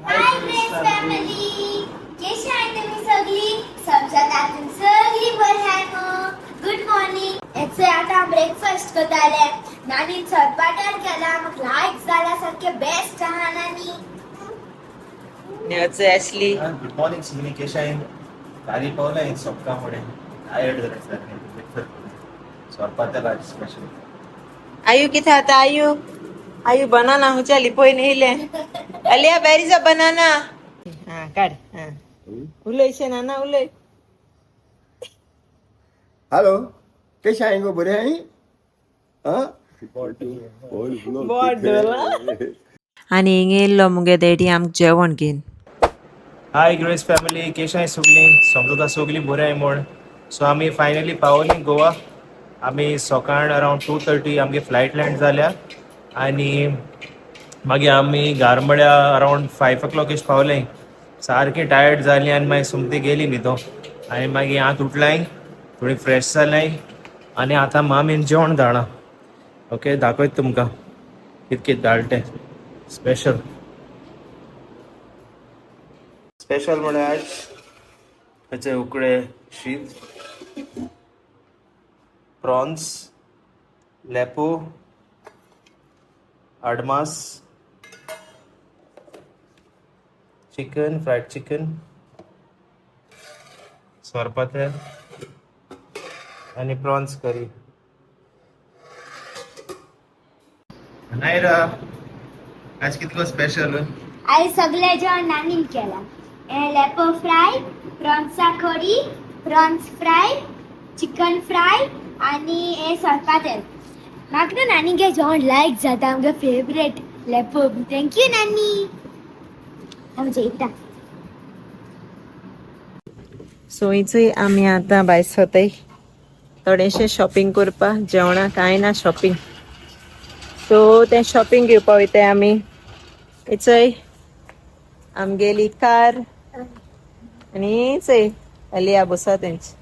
Hi friends family कशी आहे तुम्ही सगळी समजत आपण सगळी बरी आहे मग गुड मॉर्निंग याचे आता ब्रेकफास्ट करताले नानी चटपाट्यार केला मग लाईक झाल्यासारखे बेस्ट आहा नानी नेवचे ॲशली गुड मॉर्निंग सुनी कशा आहे गाडी पावला सोपकामुळे टायर्ड झाले स्वयंपाक आज स्पेशल आयु किथे आता आयु आयु बनाना हुचाली पोय नेले अलिया बेरीचा बनाना हा काढ हा उलय शे नाना उलय हॅलो कशा आहे गो बरे आहे आणि हिंग येयल्लो मुगे डॅडी आमक जेवण घेवन हाय ग्रेस फॅमिली कशा आहे सगळी समजता सगळी बरी आहे म्हण सो आम्ही फायनली पावली गोवा आम्ही सकाळ अरावंड 2:30 आमगे फ्लायट लँड जाल्या आणि मागीर आमी गारमड्या अरावंड 5 o'clock एश पावले सारकी टायर्ड जाली आनी मागीर सुमती गेली न्ही आनी मागीर हात उठलाय थोडी फ्रेश जालाय आनी आतां मामीन जेवण धाडा ओके दाखयत तुमकां कितके धाडटे स्पेशल म्हळ्यार आज हेचे उकडे शीत प्रॉन्स लेपो अडमास चिकन फ्रायड चिकन सोरपातेल आणि प्रॉन्स करी नायरा आज कितलो स्पेशल आई सगळे जेवण नानीन केला लेपो फ्राय प्रॉन्सचा करी प्रॉन्स फ्राय चिकन फ्राय आणि हे सरपातेल म्हाका न्हू नानीगे जेवण लायक जाता आमगे फेवरेट लेपो थँक्यू नानी आमचे इता सो हिचोय आमी आतां भायर सरताय थोडेशें शॉपिंग करपा जेवणा कांय ना शॉपिंग सो तें शॉपिंग घेवपा वयताय आमी हिचोय आमगेली कार आनी चोय अलिया बसा तेंची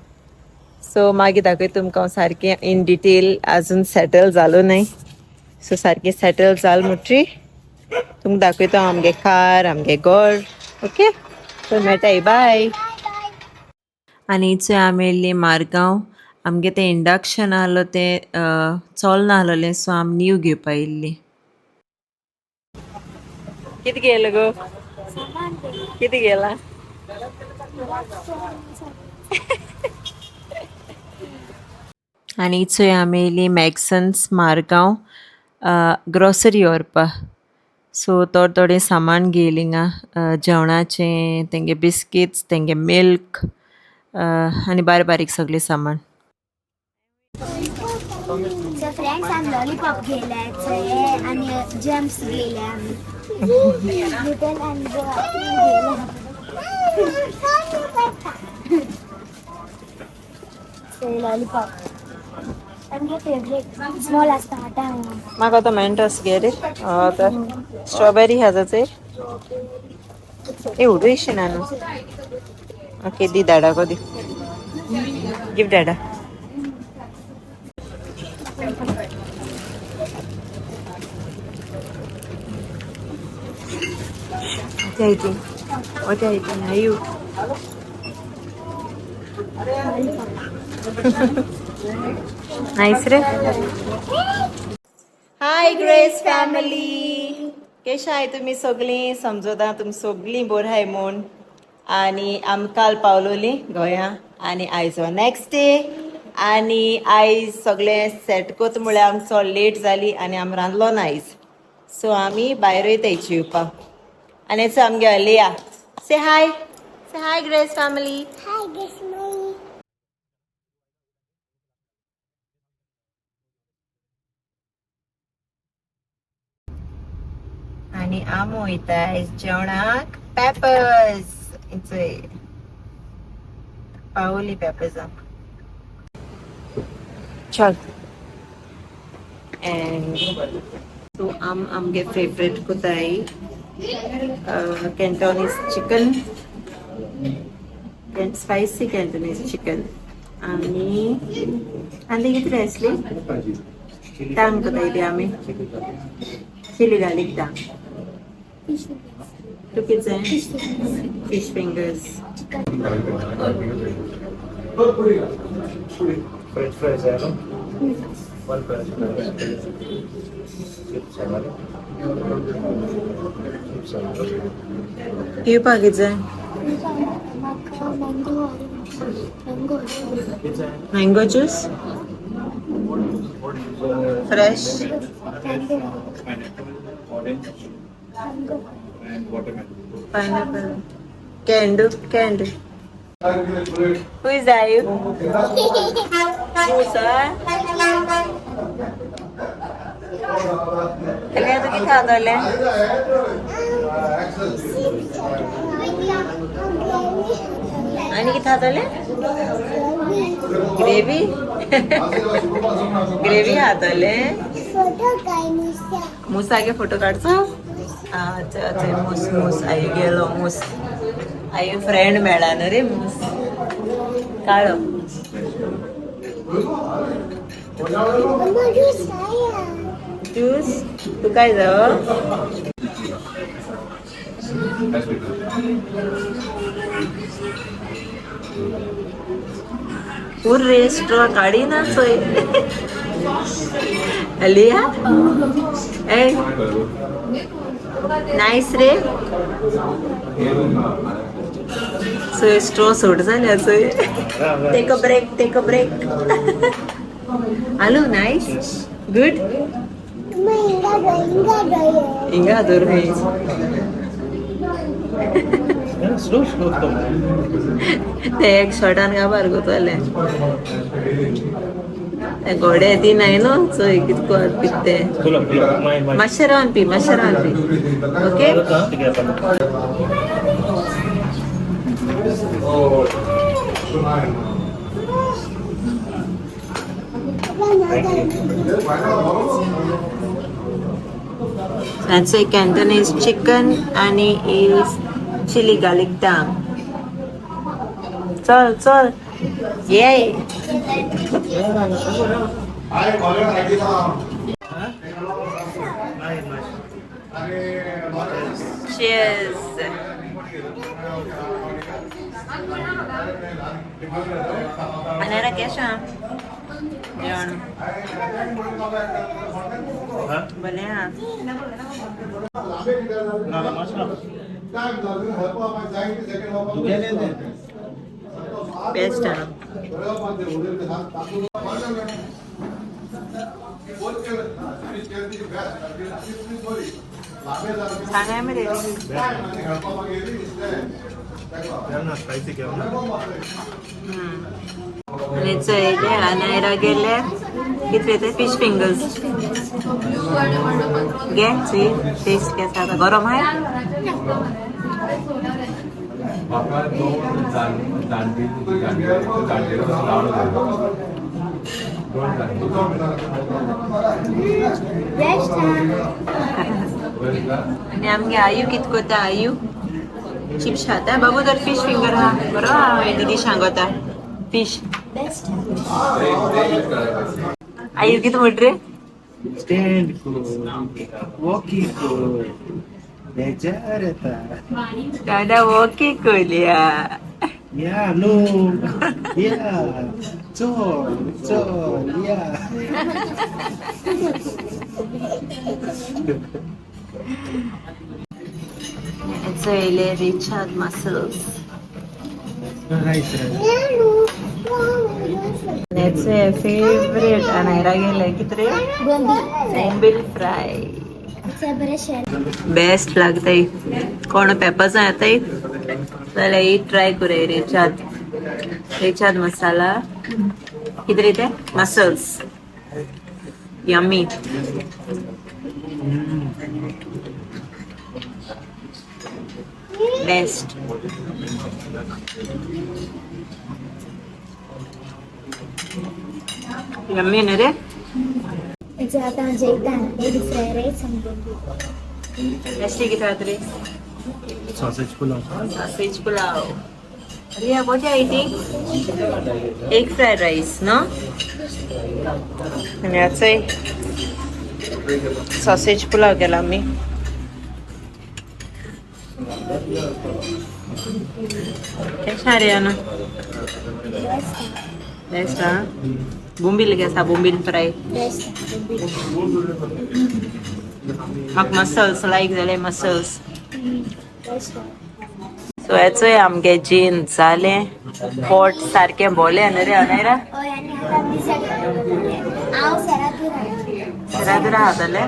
सो मागीर दाखय तुमकां सारकें इन डिटेल आजून सेटल जालो नाय सो सारकें सेटल जाल मुट्री तुमकां दाखयता आमगे कार आमगे घर ओके सो मेळटाय बाय आनी चोय आमी येयल्ली मारगांव आमगे तें इंडक्शन आहलो तें चलना आहलोलें सो आमी न्यू घेवपा येयल्ली कितें गेलो गो कितें गेला आनी चोय आमी येयली मॅक्सन्स मारगांव ग्रॉसरी व्हरपा सो थोडें सामान घेयली हिंगा जेवणाचें तेंगे बिस्किट्स तेंगे मिल्क आनी बारीक सगळें सामान सो फ्रेंड्स आमी लॉलीपॉप घेयले आनी जेम्स घेयले आमी लिटल एंड लॉलीपॉप आमगे फेवरेट स्मॉल आसता हाटा म्हाका तो मेंटोस घे रे तर स्ट्रॉबेरी हा जाचे ए उडयशी नानू ओके दी दाडा को दी गिफ्ट दाडा आयु नाईस रे हाय ग्रेस फॅमिली कशा आहे तुम्ही सगळीं समजता तुमी सगळीं बरी आहाय म्हूण आनी आमी काल पावलोली गोंया आनी आयज हो नेक्स्ट डे आनी आयज सगळें सेट कोत म्हळ्यार आमचो लेट जाली आनी आमी रांदलो ना आयज सो आमी भायर वयताय जेवपाक आनी हेचो आमगे अलिया से हाय ग्रेस फॅमिली हाय गेस आणि आमो वयताय जेवणाक पेपर्स इचय पावली पेपर्स चल एंड सो आमगे फेवरेट कोताय Cantonese chicken, spicy Cantonese chicken, आणि किती असली Tang today आम्ही chili garlic tang. Two kids fish fingers. French fries है ना? One French fries. Chips है हमारे. Chips है हमारे. किती पाहिजे mango juice fresh pineapple candy who is that you Musa kalian tuh kita dole आणि किती हातले ग्रेव्ही ग्रेव्ही हातले मूस आगे फोटो काढचो अच्छा अच्छा मूस मूस आई गेलो मूस आई फ्रेंड मेळा ना रे मूस काढ ज्यूस तू काय जाव पूरे स्ट्रॉ काढी ना सोय लिया ए नाईस रे सोय स्ट्रॉ सोड झाल्या सोय take a break hello nice good इंगा दूर Slow. ते एक शॉर्टान गाबार गोतले गोडे ती नाही नो चोय कितको पिते मातशें Ravan P okay That's a Cantonese chicken and it is chili garlic tang. Chal. Yay. Cheers. Manera कैसा? John. Boleh हाँ. Best है. खाना है मेरे. Spicy क्या आणि चोयले आनायरा गेले किती ते फिश फिंगर्स घे सी टेस्ट कैसा था गरम है आणि आमगे आयु कितको ता आयु चिप्स खाता बाबू तर फिश फिंगर हा बरोबर दीदी सांगता फिश आयु किती म्हट रे Stand good, walking good, bejar eta. दादा okay Koliya Yeah, no, yeah, chol, yeah. So ele Richard Muscles. Nice, That's a favorite anaira गेले कितरे बोंबिल फ्राय बेस्ट लागतंय कोण पेपर्स येतंय जाल्यार ही ट्राय करूया रिचाद मसाला कितरे ते मसल्स यम्मी बेस्ट यम्मी ना रे Nasi kita tadi sausage pulao. sausage pulau. Riya what are you eating? Egg fried rice, no? आणि याचं सॉसेज पुलाव केला मी. कशा रियाना? बेस्ट हा. बोंबील कसा बोंबील फ्राय. म्हाका मसल्स लायक जाले मसल्स. सो याचोय आमगे जीन जाले पोट सारखे बोले न्हू रे अनायरा. हय आनी आतां आमी हांव सेरातून रात राहतले.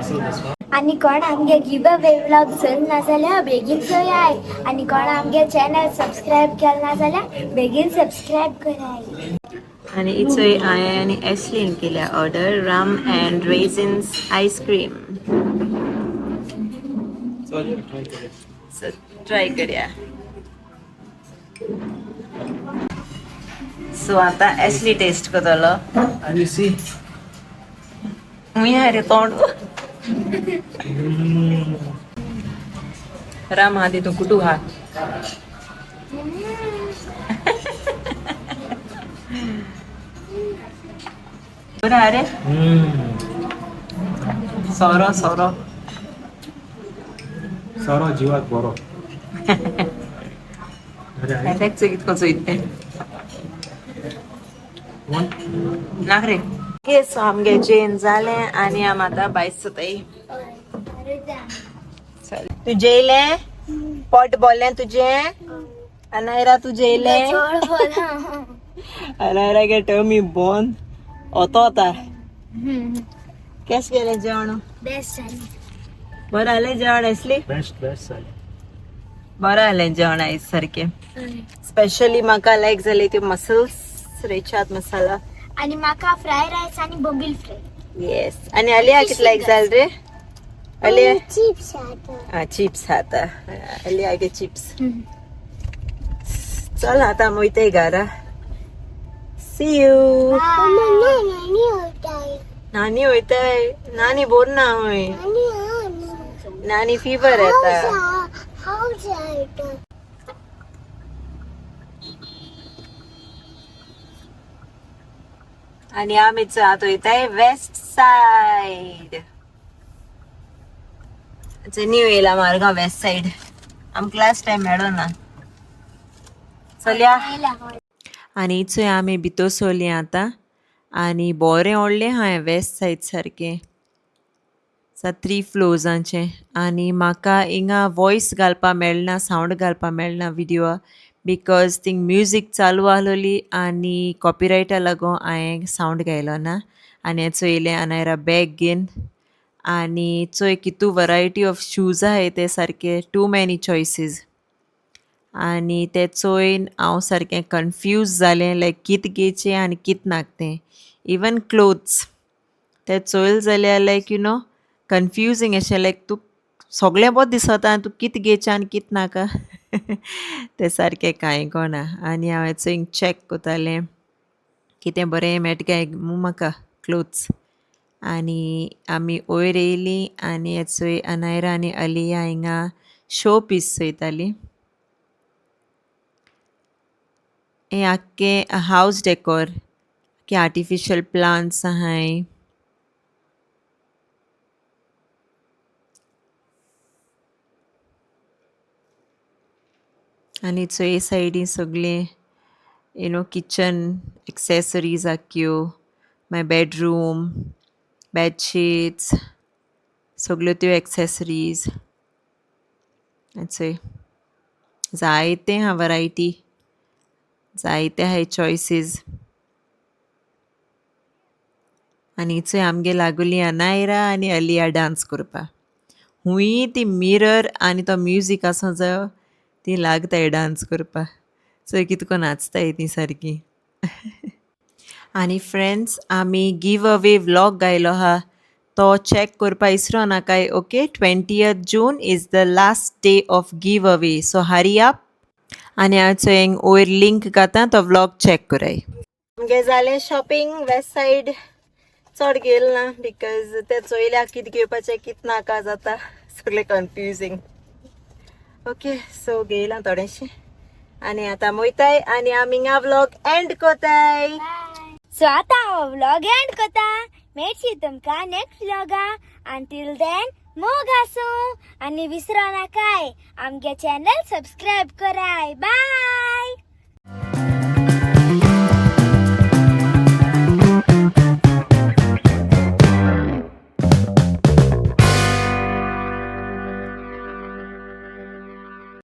आनी कोण आमगे गिव अवे व्लॉग चोयना जाल्यार बेगीन चोयाय आनी कोण आमगे चॅनल सबस्क्रायब केलना जाल्यार बेगीन सबस्क्रायब कराय. आणि इचोय हांवें आनी एस्लीन केल्या order Ram and resins ice cream. So try करूया. सो आता एस्ली टेस्ट करतलो. And you see, मी रे तोंड. राम आधी तू कुठू हा. बरं अरे सोरो सोरो. सारो जीवाक बरो. एफेक्ट कितको चोयते नाक रे. ओके सो आमगे जेन जाले आनी आम आतां भायर सरताय. तू जेयले पोट बोल्लें तुजें. अनायरा तू जेयले. अनायरा गे टमी बोन ओतोता. केस गेले जेवण. बेस्ट बरं आलें जेवण असली. Best side. बरं आलें जेवण आयज सारकें. स्पेशली म्हाका लायक जाले त्यो मसल्स रेचात मसाला. आनी म्हाका फ्राय रायस आनी बोंबील फ्राय. येस आनी अलिया कित लायक जाल रे. अलिया चिप्स चिप्स खाता. अलिया गे चिप्स. चल आता आमी वयताय घरा. See you. नानी वयताय. नानी बोर ना हय. नानी फीवर येता. आणि आम्ही आत वयताय वेस्ट साइड. न्यू येयला मार्गांव वेस्ट साइड. आमकां लास्ट टाइम मेळो ना. चलया. आणि चोय आमी भितर सोली आतां आनी बरें व्हडलें हांवें वेस्ट सायड सारकें 3 फ्लोर्सांचें. आनी म्हाका हिंगा वॉयस घालपा मेळना सावंड घालपा मेळना विडियोआ बिकॉज थिंग म्युजीक चालू आहलोली आनी कॉपीरायटा लागून हांवें सावंड घायलो ना. आनी हें चोयलें अनायरा बॅग घेवन. आनी चोय कितू वरायटी ऑफ शूज आहाय ते सारके टू मॅनी चॉयसीस. आनी ते चोयन हांव सारकें कन्फ्यूज जालें लायक कित घेवचें आनी कित नाक तें. इवन क्लोथ्स ते चोयल जाल्यार लायक यू नो कन्फ्युजींग अशें लायक तूं सगळें बरें दिसता आनी तूं कित घेवचें आनी कित नाका तें सारकें कांय कळना. आनी हांवें चोय चॅक कोतालें कितें बरें मेळटा काय म्हाका क्लोथ्स. आनी आमी वयर येयलीं आनी हे चोय अनायरा आनी अलिया हिंगा शो पीस चोयतालीं. हें आख्खें हावज डेकोर की आर्टिफिशियल प्लांट्स आहाय. आनी चोय सायडीन सगळें यू नो किचन एक्सेसरीज आख्ख्यो. माय बेडरूम बेडशीट्स सगळ्यो त्यो एक्सेसरीज. चोय जायतें आहा वरायटी. जायते आहाय चॉयसीस. आनी चोय आमगे लागोली अनायरा आनी अलिया डान्स करपा. हुंय ती मिरर आनी तो म्युजीक आसूं जायो ती लागताय डान्स करपा. चोय कितको नाचताय ती सारकी. आनी फ्रेंड्स आमी गिव अवे व्लॉग घायलो आहा तो चॅक करपा इसरो नाकाय. Okay 20th June is the last day of giveaway. So hurry up. आनी हांव चोय वयर लिंक घातां तो व्लॉग चॅक कराय. आमगे जालें शॉपिंग वेस्ट सायड. चड गेल ना बिकॉज ते चोयल्यार कितें घेवपाचें कित नाका जाता सगळें कन्फ्युजींग. ओके सो घेयलां थोडेंशें आणि आता मोयताय आणि आम्ही हा व्लॉग एंड कोताय. सो आता हो व्लॉग एंड कोता. मेळची तुमका नेक्स्ट व्लॉगा. अंटील देन मोग आसूं आणि विसरो नाकाय आमगे चॅनल सबस्क्राईब कराय. बाय.